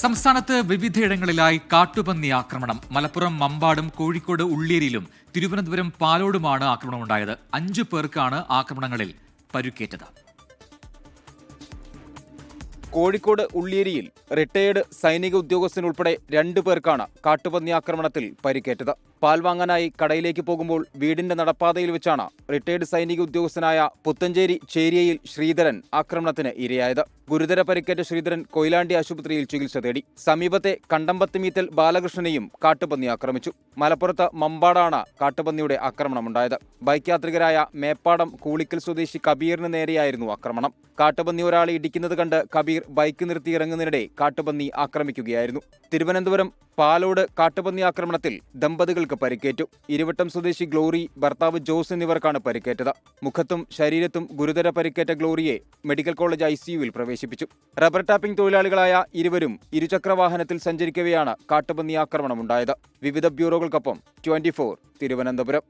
സംസ്ഥാനത്ത് വിവിധയിടങ്ങളിലായി കാട്ടുപന്നി ആക്രമണം. മലപ്പുറം മമ്പാടും കോഴിക്കോട് ഉള്ളിയേരിയിലും തിരുവനന്തപുരം പാലോടുമാണ് ആക്രമണമുണ്ടായത്. 5 പേർക്കാണ് ആക്രമണങ്ങളിൽ പരുക്കേറ്റത്. കോഴിക്കോട് ഉള്ളിയേരിയിൽ റിട്ടയേർഡ് സൈനിക ഉദ്യോഗസ്ഥനുൾപ്പെടെ 2 പേർക്കാണ് കാട്ടുപന്നി ആക്രമണത്തിൽ പരിക്കേറ്റത്. പാൽ വാങ്ങാനായി കടയിലേക്ക് പോകുമ്പോൾ വീടിന്റെ നടപ്പാതയിൽ വെച്ചാണ് റിട്ടയേർഡ് സൈനിക ഉദ്യോഗസ്ഥനായ പുത്തഞ്ചേരി ചേരിയയിൽ ശ്രീധരൻ ആക്രമണത്തിന് ഇരയായത്. ഗുരുതര പരിക്കേറ്റ ശ്രീധരൻ കൊയിലാണ്ടി ആശുപത്രിയിൽ ചികിത്സ തേടി. സമീപത്തെ കണ്ടമ്പത്തുമീത്തൽ ബാലകൃഷ്ണനെയും കാട്ടുപന്നി ആക്രമിച്ചു. മലപ്പുറത്ത് മമ്പാടാണ് കാട്ടുപന്നിയുടെ ആക്രമണമുണ്ടായത്. ബൈക്ക് യാത്രികരായ മേപ്പാടം കൂളിക്കൽ സ്വദേശി കബീറിന് നേരെയായിരുന്നു ആക്രമണം. കാട്ടുപന്നി ഒരാളെ ഇടിക്കുന്നത് കണ്ട് കബീർ ബൈക്ക് നിർത്തി ഇറങ്ങുന്നതിനിടെ കാട്ടുപന്നി ആക്രമിക്കുകയായിരുന്നു. തിരുവനന്തപുരം പാലോട് കാട്ടുപന്നി ആക്രമണത്തിൽ ദമ്പതികൾക്ക് പരിക്കേറ്റു. ഇരുവട്ടം സ്വദേശി ഗ്ലോറി, ഭർത്താവ് ജോസ് എന്നിവർക്കാണ് പരിക്കേറ്റത്. മുഖത്തും ശരീരത്തും ഗുരുതര പരിക്കേറ്റ ഗ്ലോറിയെ മെഡിക്കൽ കോളേജ് ICUവിൽ പ്രവേശിപ്പിച്ചു. റബ്ബർ ടാപ്പിംഗ് തൊഴിലാളികളായ ഇരുവരും ഇരുചക്രവാഹനത്തിൽ സഞ്ചരിക്കവെയാണ് കാട്ടുപന്നി ആക്രമണമുണ്ടായത്. വിവിധ ബ്യൂറോകൾക്കൊപ്പം 24 തിരുവനന്തപുരം.